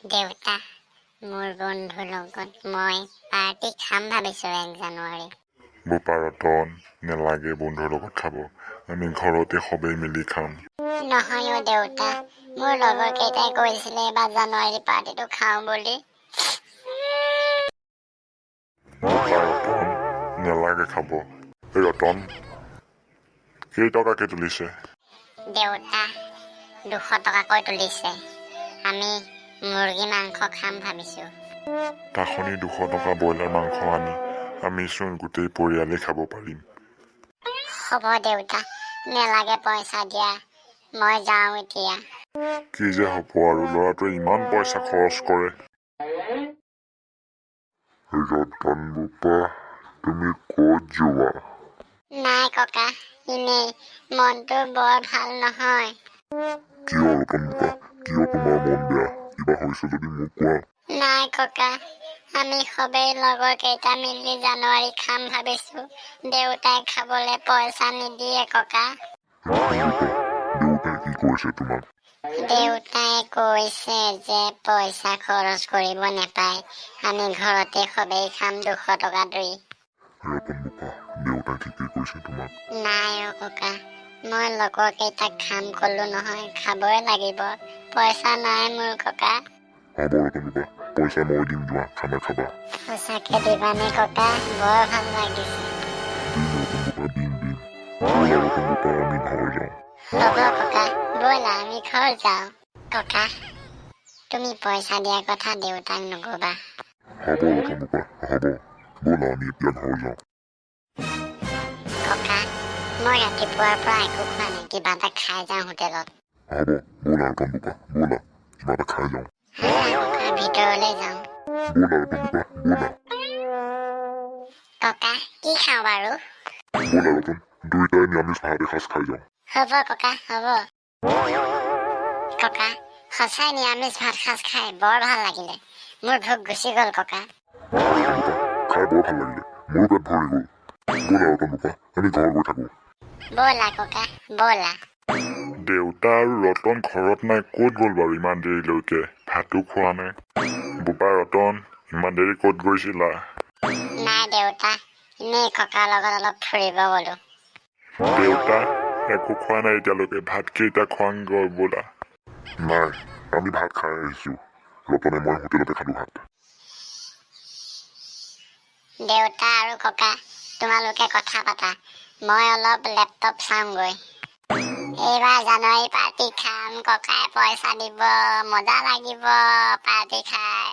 দেউতা, মোৰ বন্ধুৰ লগত মই পাৰ্টি খাম ভাবিছোঁ 1 জানুৱাৰী। বোপা ৰতন, নেলাগে বন্ধুৰ লগত খাব। আমি ঘৰতে সবেই মিলি খাম। নহয় অ' দেউতা, মোৰ লগৰ কেইটাই কৈছিলে এইবাৰ জানুৱাৰী পাৰ্টিটো খাওঁ বুলি। বোপা ৰতন, নেলাগে খাব। ৰতন, কেইটকাকে তুলিছে? দেউতা, 200 টকাকৈ তুলিছে। আমি মুৰ্গী মাংস খাম ভাবিছোঁ। তাখনি 200 টকা ব্ৰইলাৰ মাংস আনি আমি চোন গোটেই পৰিয়ালেই খাব পাৰিম। হ'ব দেউতা, নেলাগে পইচা দিয়া, মই যাওঁ এতিয়া। কি যে হ'ব আৰু, ল'ৰাটোৱে ইমান পইচা খৰচ কৰে। ৰতন বোপা, তুমি ক'ত যোৱা? নাই ককা, এনেই মনটো বৰ ভাল নহয়। কিয় ৰতন বোপা, কিয় তোমাৰ মন বেয়া? কিবা হৈছে যদি মোক কোৱা। নাই ককা, আমি সবেই লগৰ কেইটা মিলি জানুৱাৰী খাম ভাবিছোঁ। দেউতাই খাবলৈ পইচা নিদিয়ে ককা। ৰতন বোপা, দেউতাই কি কৈছে তোমাক? দেউতাই কৈছে যে পইচা খৰচ কৰিব নেপায়, আমি ঘৰতে সবেই খাম 200 টকা ধৰি। ৰতন বোপা, দেউতাই ঠিকেই কৈছে তোমাক। নাই অ' ককা, মই লগৰ কেইটাক খাম ক'লো নহয়, খাবই লাগিব। পইচা নাই মোৰ ককা। হ'ব ৰতন বোপা, পইচা মই দিম, যোৱা খানা খাবা। সঁচাকে দিবানে ককা? বৰ ভাল লাগিছে। দিম ৰতন বোপা, দিম। ব'লা ৰতন বোপা, আমি ঘৰ যাওঁ। হ'ব ককা, ব'লা আমি ঘৰ যাওঁ। ককা, তুমি পইচা দিয়াৰ কথা দেউতাক নকবা। হ'ব ৰতন বোপা, হ'ব। ব'লা আমি এতিয়া ঘৰ যাওঁ। ককা, মই ৰাতিপুৱাৰ পৰা একো খোৱা নাই, কিবা এটা খাই যাওঁ হোটেলত। হ'ব, ব'লা ৰতন বোপা, ব'লা কিবা এটা খাই যাওঁ। ককা, ভিতৰলৈ যাওঁ। ব'লা ৰতন বোপা, ব'লা। ককা, কি খাওঁ বাৰু? ব'লা ৰতন, দুয়োটাই নিৰামিষ ভাত এসাঁজ খাই যাওঁ। হ'ব ককা, হ'ব। ককা, সঁচাই নিৰামিষ ভাত সাঁজ খাই বৰ ভাল লাগিলে। মোৰ ভোক গুচি গ'ল ককা। ৰতন বোপা, খাই বৰ ভাল লাগিলে, মোৰো পেট ভৰি গ'ল। ব'লা ৰতন বোপা, আমি ঘৰ গৈ থাকোঁ। ব'লা ককা, ব'লা। দেউতা আৰু ৰতন ঘৰত নাই, ক'ত গ'ল বাৰু ইমান দেৰিলৈকে? ভাতো খোৱা নাই। বোপা ৰতন, ইমান দেৰি ক'ত গৈছিলা? নাই দেউতা, এনেই ককাৰ লগত অলপ ফুৰিব গ'লো। দেউতা, একো খোৱা নাই এতিয়ালৈকে, ভাত কেইটা খোৱাংগৈ ব'লা। নাই, আমি ভাত খাই আহিছোঁ। ৰতনে মই হোটেলতে খালোঁ ভাত। দেউতা আৰু ককা, তোমালোকে কথা পাতা, মই অলপ লেপটপ চাওঁগৈ। এইবাৰ জানুৱাৰী পাৰ্টি খাম, ককাই পইচা দিব, মজা লাগিব পাৰ্টি খাই।